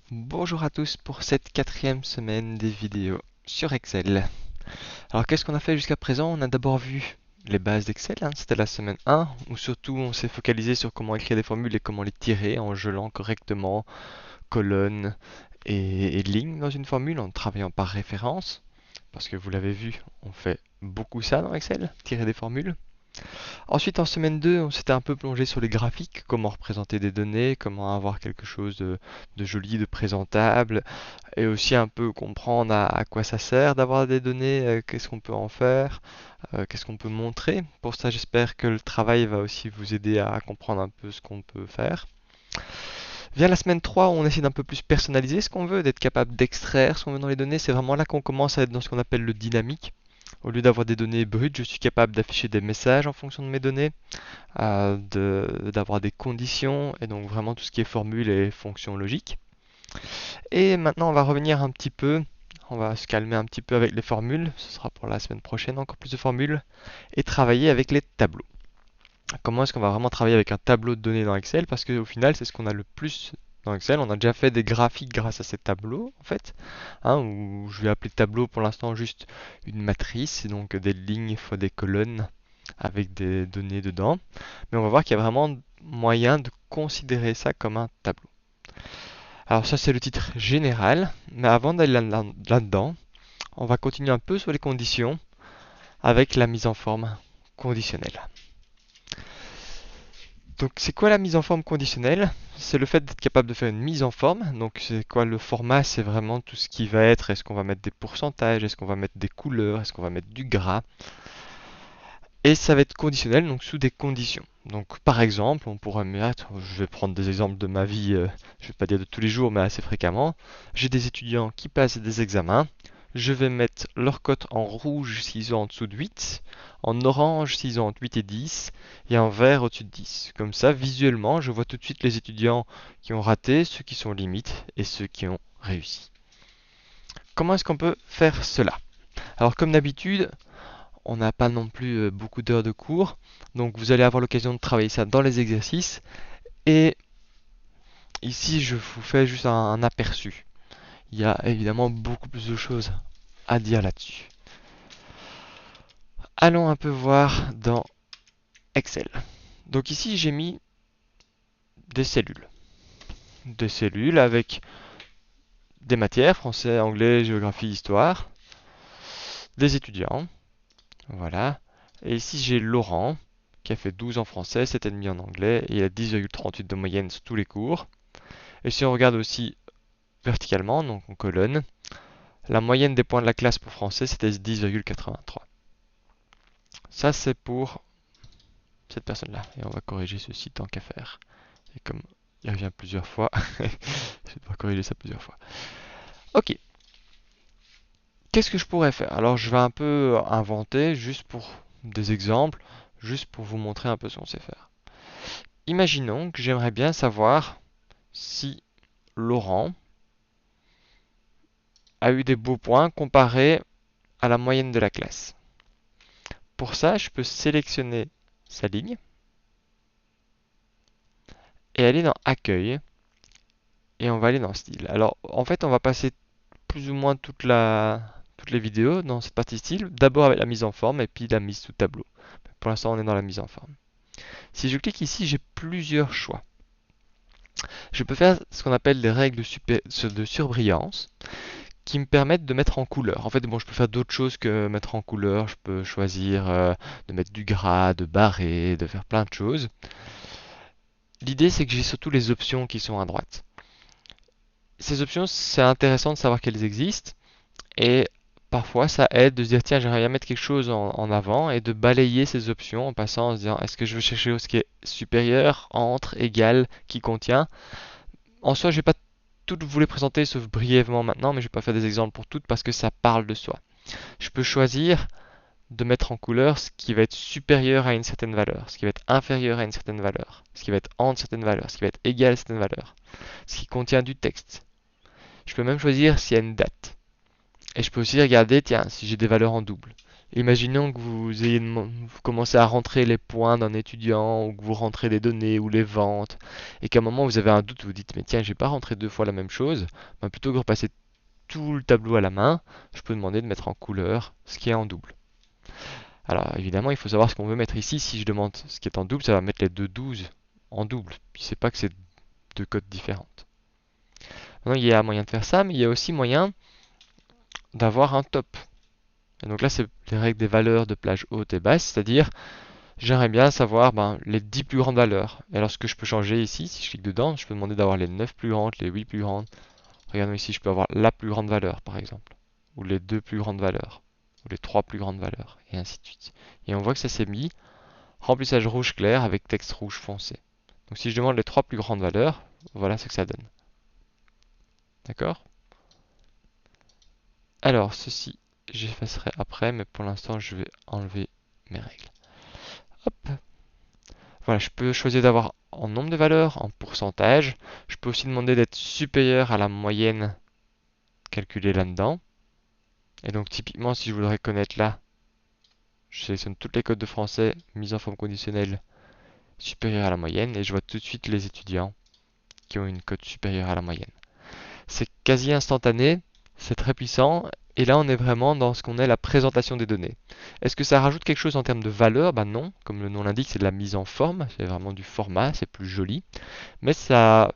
Bonjour à tous pour cette quatrième semaine des vidéos sur Excel. Alors qu'est-ce qu'on a fait jusqu'à présent? On a d'abord vu les bases d'Excel, c'était la semaine 1, où surtout on s'est focalisé sur comment écrire des formules et comment les tirer en gelant correctement colonnes et lignes dans une formule en travaillant par référence. Parce que vous l'avez vu, on fait beaucoup ça dans Excel, tirer des formules. Ensuite, en semaine 2, on s'était un peu plongé sur les graphiques, comment représenter des données, comment avoir quelque chose de joli, de présentable, et aussi un peu comprendre à quoi ça sert d'avoir des données, qu'est-ce qu'on peut en faire, qu'est-ce qu'on peut montrer. Pour ça, j'espère que le travail va aussi vous aider à comprendre un peu ce qu'on peut faire. Vient la semaine 3 où on essaie d'un peu plus personnaliser ce qu'on veut, d'être capable d'extraire ce qu'on veut dans les données. C'est vraiment là qu'on commence à être dans ce qu'on appelle le dynamique. Au lieu d'avoir des données brutes, je suis capable d'afficher des messages en fonction de mes données, d'avoir des conditions, et donc vraiment tout ce qui est formule et fonctions logiques. Et maintenant, on va revenir un petit peu, on va se calmer un petit peu avec les formules, ce sera pour la semaine prochaine encore plus de formules, et travailler avec les tableaux. Comment est-ce qu'on va vraiment travailler avec un tableau de données dans Excel? Parce qu'au final, c'est ce qu'on a le plus dans Excel. On a déjà fait des graphiques grâce à ces tableaux, en fait, où je vais appeler tableau pour l'instant juste une matrice, donc des lignes fois des colonnes avec des données dedans. Mais on va voir qu'il y a vraiment moyen de considérer ça comme un tableau. Alors ça, c'est le titre général, mais avant d'aller là-dedans, on va continuer un peu sur les conditions avec la mise en forme conditionnelle. Donc c'est quoi la mise en forme conditionnelle? C'est le fait d'être capable de faire une mise en forme. Donc c'est quoi le format? C'est vraiment tout ce qui va être, est-ce qu'on va mettre des pourcentages, est-ce qu'on va mettre des couleurs, est-ce qu'on va mettre du gras? Et ça va être conditionnel, donc sous des conditions. Donc par exemple, on pourrait mettre, je vais prendre des exemples de ma vie, je vais pas dire de tous les jours, mais assez fréquemment. J'ai des étudiants qui passent des examens. Je vais mettre leur cote en rouge s'ils ont en dessous de 8, en orange s'ils ont entre 8 et 10, et en vert au-dessus de 10. Comme ça, visuellement, je vois tout de suite les étudiants qui ont raté, ceux qui sont limites et ceux qui ont réussi. Comment est-ce qu'on peut faire cela? Alors comme d'habitude, on n'a pas non plus beaucoup d'heures de cours, donc vous allez avoir l'occasion de travailler ça dans les exercices. Et ici, je vous fais juste un aperçu. Il y a évidemment beaucoup plus de choses à dire là-dessus. Allons un peu voir dans Excel. Donc ici, j'ai mis des cellules. Des cellules avec des matières, français, anglais, géographie, histoire, des étudiants, voilà. Et ici, j'ai Laurent, qui a fait 12 en français, 7,5 en anglais, et il a 10,38 de moyenne sur tous les cours. Et si on regarde aussi verticalement, donc en colonne, la moyenne des points de la classe pour français, c'était 10,83. Ça, c'est pour cette personne-là. Et on va corriger ceci tant qu'à faire. Et comme il revient plusieurs fois, je vais devoir corriger ça plusieurs fois. Ok. Qu'est-ce que je pourrais faire? Alors, je vais un peu inventer, juste pour des exemples, juste pour vous montrer un peu ce qu'on sait faire. Imaginons que j'aimerais bien savoir si Laurent a eu des beaux points comparé à la moyenne de la classe. Pour ça, je peux sélectionner sa ligne et aller dans Accueil et on va aller dans Style. Alors, en fait, on va passer plus ou moins toutes les vidéos dans cette partie style, d'abord avec la mise en forme et puis la mise sous tableau. Pour l'instant, on est dans la mise en forme. Si je clique ici, j'ai plusieurs choix. Je peux faire ce qu'on appelle des règles de surbrillance qui me permettent de mettre en couleur. En fait, bon, je peux faire d'autres choses que mettre en couleur. Je peux choisir de mettre du gras, de barrer, de faire plein de choses. L'idée, c'est que j'ai surtout les options qui sont à droite. Ces options, c'est intéressant de savoir qu'elles existent et parfois ça aide de se dire tiens, j'aimerais bien mettre quelque chose en avant et de balayer ces options en passant en se disant est-ce que je veux chercher ce qui est supérieur, entre, égal, qui contient. En soi, je vais pas toutes vous les présenter sauf brièvement maintenant, mais je vais pas faire des exemples pour toutes parce que ça parle de soi. Je peux choisir de mettre en couleur ce qui va être supérieur à une certaine valeur, ce qui va être inférieur à une certaine valeur, ce qui va être entre certaines valeurs, ce qui va être égal à certaines valeurs, ce qui contient du texte. Je peux même choisir s'il y a une date. Et je peux aussi regarder, tiens, si j'ai des valeurs en double. Imaginons que vous commencez à rentrer les points d'un étudiant, ou que vous rentrez les données ou les ventes, et qu'à un moment vous avez un doute, vous dites mais tiens, j'ai pas rentré deux fois la même chose, ben, plutôt que de repasser tout le tableau à la main, je peux demander de mettre en couleur ce qui est en double. Alors évidemment, il faut savoir ce qu'on veut mettre ici. Si je demande ce qui est en double, ça va mettre les deux 12 en double. Puis c'est pas que c'est deux codes différentes. Maintenant, il y a moyen de faire ça, mais il y a aussi moyen d'avoir un top. Et donc là, c'est les règles des valeurs de plage haute et basse, c'est-à-dire j'aimerais bien savoir les 10 plus grandes valeurs. Et alors ce que je peux changer ici, si je clique dedans, je peux demander d'avoir les 9 plus grandes, les 8 plus grandes. Regardons ici, je peux avoir la plus grande valeur par exemple, ou les deux plus grandes valeurs, ou les trois plus grandes valeurs, et ainsi de suite. Et on voit que ça s'est mis remplissage rouge clair avec texte rouge foncé. Donc si je demande les trois plus grandes valeurs, voilà ce que ça donne. D'accord? Alors ceci, j'effacerai après, mais pour l'instant je vais enlever mes règles. Hop. Voilà, je peux choisir d'avoir en nombre de valeurs, en pourcentage. Je peux aussi demander d'être supérieur à la moyenne calculée là-dedans. Et donc typiquement, si je voudrais connaître là, je sélectionne toutes les codes de français, mise en forme conditionnelle, supérieure à la moyenne, et je vois tout de suite les étudiants qui ont une cote supérieure à la moyenne. C'est quasi instantané, c'est très puissant, et là on est vraiment dans ce qu'on est la présentation des données. Est-ce que ça rajoute quelque chose en termes de valeur? Ben non, comme le nom l'indique, c'est de la mise en forme, c'est vraiment du format, c'est plus joli. Mais ça,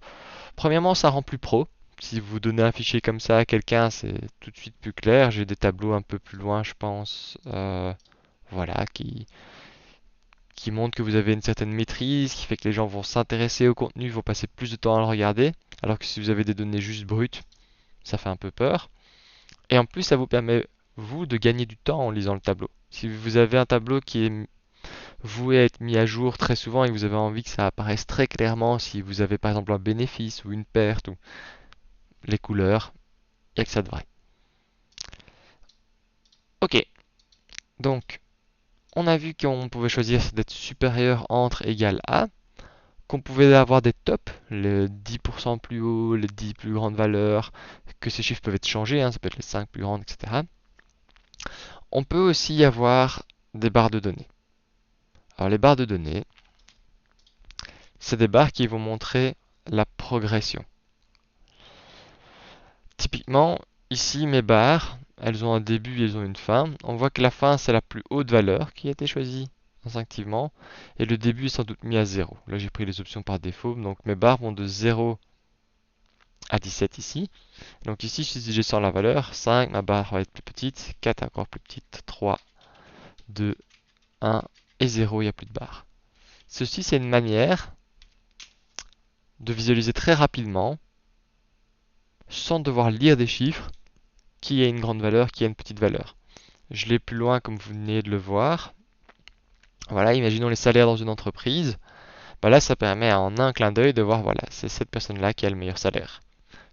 premièrement, ça rend plus pro. Si vous donnez un fichier comme ça à quelqu'un, c'est tout de suite plus clair. J'ai des tableaux un peu plus loin, je pense, voilà, qui montrent que vous avez une certaine maîtrise, qui fait que les gens vont s'intéresser au contenu, vont passer plus de temps à le regarder. Alors que si vous avez des données juste brutes, ça fait un peu peur. Et en plus, ça vous permet, vous, de gagner du temps en lisant le tableau. Si vous avez un tableau qui est voué à être mis à jour très souvent et que vous avez envie que ça apparaisse très clairement, si vous avez par exemple un bénéfice ou une perte ou les couleurs, il n'y a que ça de vrai. Ok, donc on a vu qu'on pouvait choisir d'être supérieur entre égal à, qu'on pouvait avoir des tops, les 10% plus haut, les 10 plus grandes valeurs, que ces chiffres peuvent être changés, hein, ça peut être les 5 plus grandes, etc. On peut aussi avoir des barres de données. Alors les barres de données, c'est des barres qui vont montrer la progression. Typiquement, ici mes barres, elles ont un début et elles ont une fin. On voit que la fin c'est la plus haute valeur qui a été choisie instinctivement et le début est sans doute mis à 0. Là j'ai pris les options par défaut, donc mes barres vont de 0 à 17 ici. Donc ici si je sors la valeur, 5, ma barre va être plus petite, 4 encore plus petite, 3, 2, 1 et 0, il n'y a plus de barre. Ceci c'est une manière de visualiser très rapidement, sans devoir lire des chiffres, qui a une grande valeur, qui a une petite valeur. Je l'ai plus loin comme vous venez de le voir. Voilà, imaginons les salaires dans une entreprise. Bah là, ça permet en un clin d'œil de voir, voilà, c'est cette personne-là qui a le meilleur salaire.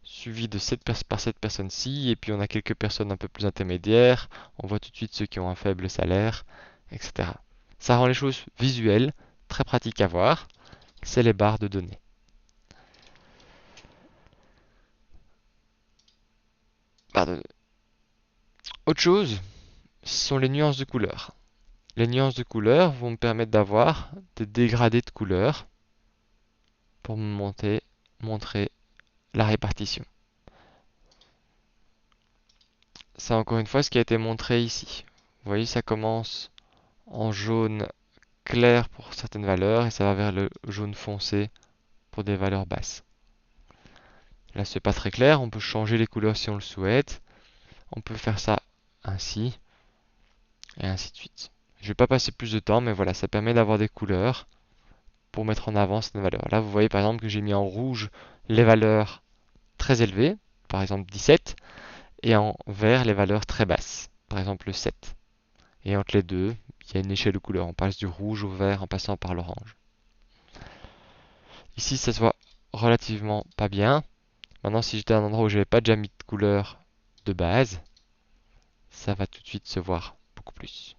Suivi de par cette personne-ci, et puis on a quelques personnes un peu plus intermédiaires. On voit tout de suite ceux qui ont un faible salaire, etc. Ça rend les choses visuelles, très pratiques à voir. C'est les barres de données. Autre chose, ce sont les nuances de couleurs. Les nuances de couleurs vont me permettre d'avoir des dégradés de couleurs pour me montrer la répartition. C'est encore une fois ce qui a été montré ici. Vous voyez, ça commence en jaune clair pour certaines valeurs et ça va vers le jaune foncé pour des valeurs basses. Là, c'est pas très clair, on peut changer les couleurs si on le souhaite. On peut faire ça ainsi et ainsi de suite. Je ne vais pas passer plus de temps, mais voilà, ça permet d'avoir des couleurs pour mettre en avant cette valeur. Là, vous voyez par exemple que j'ai mis en rouge les valeurs très élevées, par exemple 17, et en vert les valeurs très basses, par exemple le 7. Et entre les deux, il y a une échelle de couleurs. On passe du rouge au vert en passant par l'orange. Ici, ça se voit relativement pas bien. Maintenant, si j'étais à un endroit où je n'avais pas déjà mis de couleur de base, ça va tout de suite se voir beaucoup plus.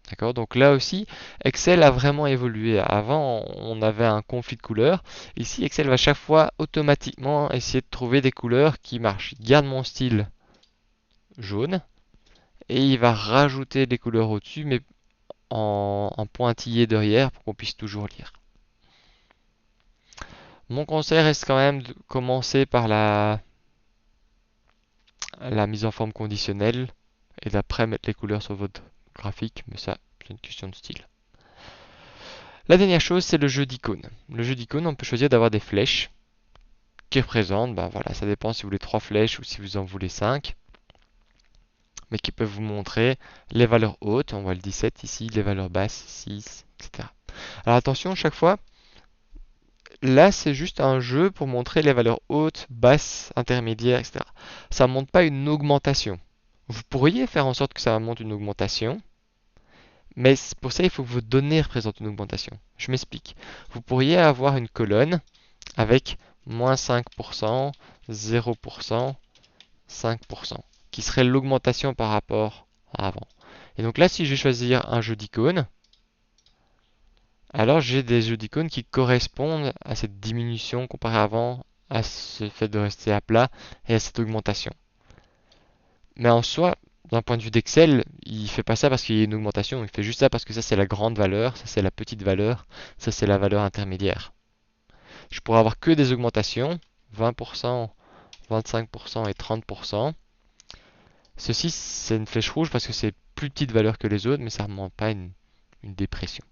D'accord? Donc là aussi, Excel a vraiment évolué. Avant, on avait un conflit de couleurs. Ici, Excel va chaque fois automatiquement essayer de trouver des couleurs qui marchent. Il garde mon style jaune et il va rajouter les couleurs au-dessus, mais en pointillé derrière pour qu'on puisse toujours lire. Mon conseil reste quand même de commencer par la mise en forme conditionnelle et d'après mettre les couleurs sur votre graphique, mais ça, c'est une question de style. La dernière chose, c'est le jeu d'icônes. Le jeu d'icônes, on peut choisir d'avoir des flèches qui représentent, ben voilà, ça dépend si vous voulez 3 flèches ou si vous en voulez 5, mais qui peuvent vous montrer les valeurs hautes, on voit le 17 ici, les valeurs basses, 6, etc. Alors attention, chaque fois, là c'est juste un jeu pour montrer les valeurs hautes, basses, intermédiaires, etc. Ça ne montre pas une augmentation. Vous pourriez faire en sorte que ça montre une augmentation, mais pour ça il faut que vos données représentent une augmentation. Je m'explique. Vous pourriez avoir une colonne avec moins 5%, 0%, 5%, qui serait l'augmentation par rapport à avant. Et donc là, si je vais choisir un jeu d'icônes, alors j'ai des jeux d'icônes qui correspondent à cette diminution comparée à avant, à ce fait de rester à plat et à cette augmentation. Mais en soi, d'un point de vue d'Excel, il ne fait pas ça parce qu'il y a une augmentation, il fait juste ça parce que ça c'est la grande valeur, ça c'est la petite valeur, ça c'est la valeur intermédiaire. Je pourrais avoir que des augmentations, 20%, 25% et 30%. Ceci, c'est une flèche rouge parce que c'est plus petite valeur que les autres, mais ça ne remonte pas une dépression.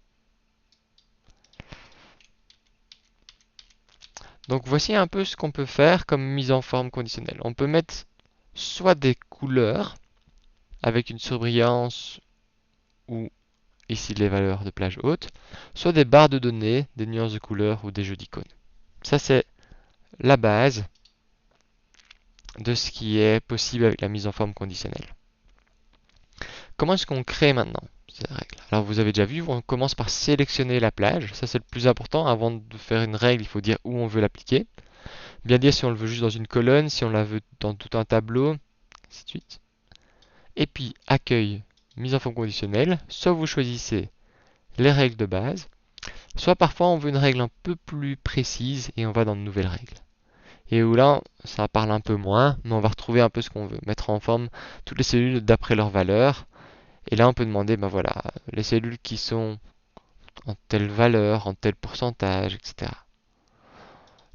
Donc voici un peu ce qu'on peut faire comme mise en forme conditionnelle. On peut mettre soit des couleurs avec une surbrillance ou ici les valeurs de plage haute, soit des barres de données, des nuances de couleurs ou des jeux d'icônes. Ça c'est la base de ce qui est possible avec la mise en forme conditionnelle. Comment est-ce qu'on crée maintenant ces règles? Alors vous avez déjà vu, on commence par sélectionner la plage. Ça c'est le plus important. Avant de faire une règle, il faut dire où on veut l'appliquer. Bien dire si on le veut juste dans une colonne, si on la veut dans tout un tableau, ainsi de suite. Et puis accueil, mise en forme conditionnelle. Soit vous choisissez les règles de base, soit parfois on veut une règle un peu plus précise et on va dans de nouvelles règles. Et où là, ça parle un peu moins, mais on va retrouver un peu ce qu'on veut. Mettre en forme toutes les cellules d'après leur valeur. Et là, on peut demander, ben voilà, les cellules qui sont en telle valeur, en tel pourcentage, etc.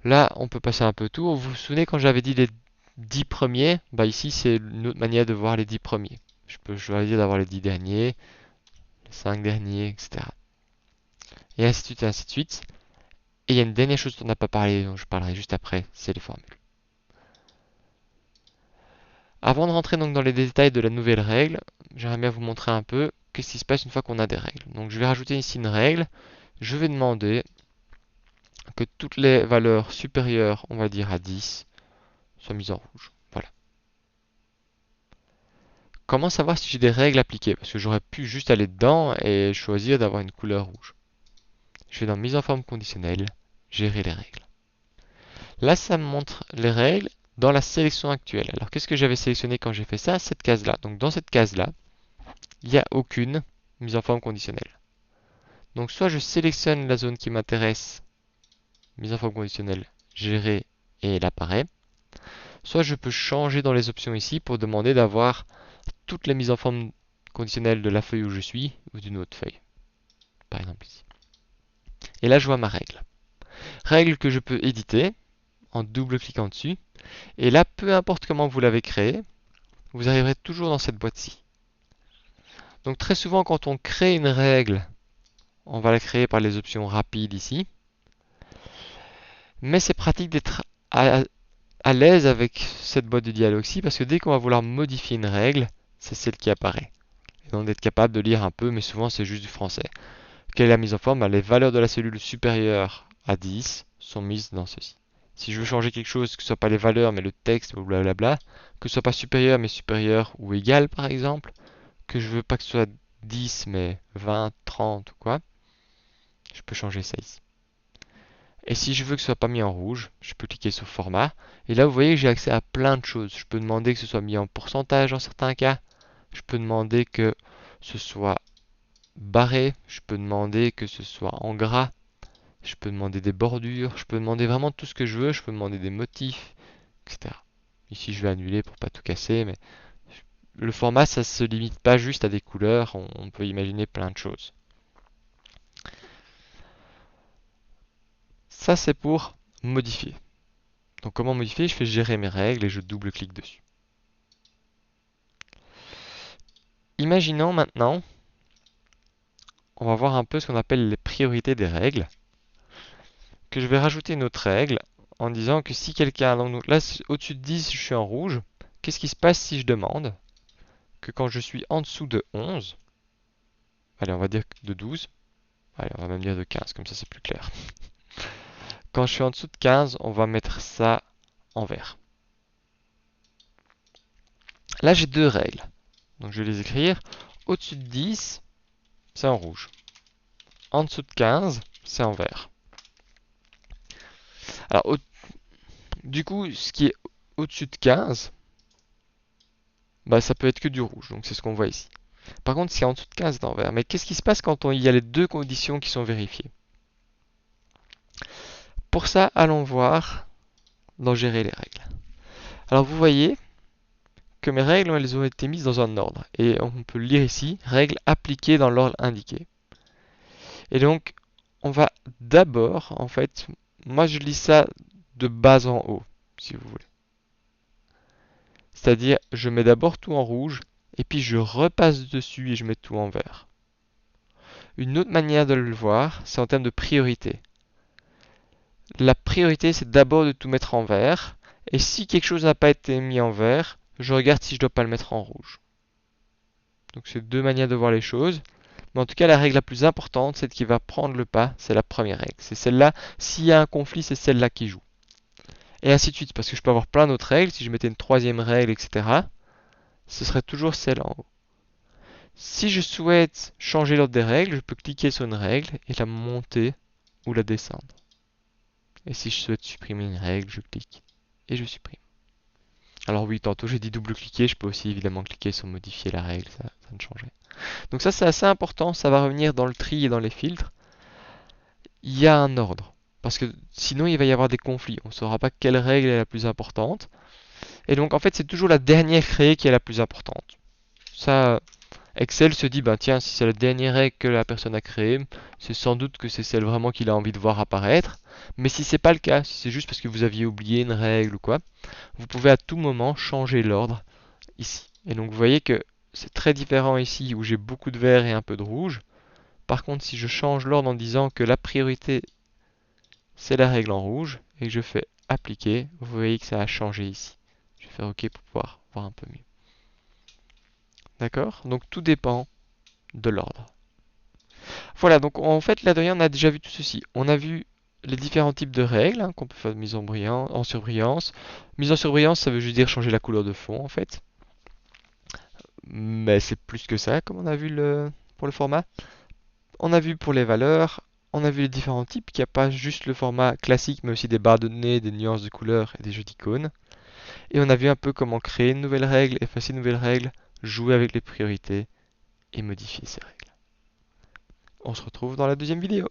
Là, on peut passer un peu tout. Vous vous souvenez quand j'avais dit les 10 premiers, bah ici c'est une autre manière de voir les 10 premiers. Je peux choisir d'avoir les 10 derniers, les 5 derniers, etc. Et ainsi de suite, et ainsi de suite. Et il y a une dernière chose dont on n'a pas parlé, dont je parlerai juste après, c'est les formules. Avant de rentrer donc dans les détails de la nouvelle règle, j'aimerais bien vous montrer un peu qu'est-ce qui se passe une fois qu'on a des règles. Donc je vais rajouter ici une règle. Je vais demander que toutes les valeurs supérieures, on va dire à 10, soient mises en rouge. Voilà. Comment savoir si j'ai des règles appliquées? Parce que j'aurais pu juste aller dedans et choisir d'avoir une couleur rouge. Je vais dans mise en forme conditionnelle, gérer les règles. Là, ça me montre les règles dans la sélection actuelle. Alors, qu'est-ce que j'avais sélectionné quand j'ai fait ça? Cette case-là. Donc, dans cette case-là, il n'y a aucune mise en forme conditionnelle. Donc, soit je sélectionne la zone qui m'intéresse, mise en forme conditionnelle, gérer, et elle apparaît. Soit je peux changer dans les options ici pour demander d'avoir toutes les mises en forme conditionnelles de la feuille où je suis ou d'une autre feuille. Par exemple ici. Et là, je vois ma règle. Règle que je peux éditer en double-cliquant dessus. Et là, peu importe comment vous l'avez créée, vous arriverez toujours dans cette boîte-ci. Donc très souvent, quand on crée une règle, on va la créer par les options rapides ici. Mais c'est pratique d'être à l'aise avec cette boîte de dialogue-ci parce que dès qu'on va vouloir modifier une règle, c'est celle qui apparaît. Et donc d'être capable de lire un peu, mais souvent c'est juste du français. Quelle est la mise en forme? Les valeurs de la cellule supérieure à 10 sont mises dans ceci. Si je veux changer quelque chose, que ce soit pas les valeurs mais le texte ou blablabla, que ce soit pas supérieur mais supérieur ou égal par exemple, que je veux pas que ce soit 10 mais 20, 30 ou quoi, je peux changer ça ici. Et si je veux que ce soit pas mis en rouge, je peux cliquer sur format. Et là, vous voyez que j'ai accès à plein de choses. Je peux demander que ce soit mis en pourcentage dans certains cas. Je peux demander que ce soit barré. Je peux demander que ce soit en gras. Je peux demander des bordures. Je peux demander vraiment tout ce que je veux. Je peux demander des motifs, etc. Ici, je vais annuler pour pas tout casser, mais le format, ça se limite pas juste à des couleurs, on peut imaginer plein de choses. Ça, c'est pour modifier. Donc comment modifier? Je fais gérer mes règles et je double-clique dessus. Imaginons maintenant, on va voir un peu ce qu'on appelle les priorités des règles, que je vais rajouter une autre règle en disant que si quelqu'un, donc là au-dessus de 10, je suis en rouge, qu'est-ce qui se passe si je demande que quand je suis en dessous de 11, allez on va dire de 12, allez on va même dire de 15, comme ça c'est plus clair. Quand je suis en dessous de 15, on va mettre ça en vert. Là j'ai deux règles, donc je vais les écrire. Au-dessus de 10, c'est en rouge. En dessous de 15, c'est en vert. Alors, du coup, ce qui est au-dessus de 15, bah, ça peut être que du rouge, donc c'est ce qu'on voit ici. Par contre, ce qui est en dessous de 15 est en vert. Mais qu'est-ce qui se passe quand il y a les deux conditions qui sont vérifiées? Pour ça, allons voir dans Gérer les règles. Alors, vous voyez que mes règles, elles ont été mises dans un ordre. Et on peut lire ici, règles appliquées dans l'ordre indiqué. Et donc, on va d'abord, en fait, moi je lis ça de bas en haut, si vous voulez. C'est-à-dire, je mets d'abord tout en rouge, et puis je repasse dessus et je mets tout en vert. Une autre manière de le voir, c'est en termes de priorité. La priorité, c'est d'abord de tout mettre en vert, et si quelque chose n'a pas été mis en vert, je regarde si je dois pas le mettre en rouge. Donc c'est deux manières de voir les choses. Mais en tout cas, la règle la plus importante, celle qui va prendre le pas, c'est la première règle. C'est celle-là, s'il y a un conflit, c'est celle-là qui joue. Et ainsi de suite, parce que je peux avoir plein d'autres règles, si je mettais une troisième règle, etc., ce serait toujours celle en haut. Si je souhaite changer l'ordre des règles, je peux cliquer sur une règle et la monter ou la descendre. Et si je souhaite supprimer une règle, je clique et je supprime. Alors oui, tantôt j'ai dit double-cliquer, je peux aussi évidemment cliquer sur modifier la règle, ça ne change rien. Donc ça c'est assez important, ça va revenir dans le tri et dans les filtres. Il y a un ordre, parce que sinon il va y avoir des conflits, on ne saura pas quelle règle est la plus importante. Et donc en fait c'est toujours la dernière créée qui est la plus importante. Ça, Excel se dit, ben tiens, si c'est la dernière règle que la personne a créée, c'est sans doute que c'est celle vraiment qu'il a envie de voir apparaître. Mais si c'est pas le cas, si c'est juste parce que vous aviez oublié une règle ou quoi, vous pouvez à tout moment changer l'ordre ici. Et donc vous voyez que c'est très différent ici où j'ai beaucoup de vert et un peu de rouge. Par contre, si je change l'ordre en disant que la priorité c'est la règle en rouge et que je fais appliquer, vous voyez que ça a changé ici. Je vais faire OK pour pouvoir voir un peu mieux. D'accord? Donc tout dépend de l'ordre. Voilà, donc en fait là-dedans on a déjà vu tout ceci. On a vu les différents types de règles hein, qu'on peut faire mise en surbrillance. Mise en surbrillance, ça veut juste dire changer la couleur de fond en fait. Mais c'est plus que ça, comme on a vu pour le format. On a vu pour les valeurs, on a vu les différents types, qu'il n'y a pas juste le format classique, mais aussi des barres de données, des nuances de couleurs et des jeux d'icônes. Et on a vu un peu comment créer une nouvelle règle, effacer une nouvelle règle, jouer avec les priorités et modifier ces règles. On se retrouve dans la deuxième vidéo.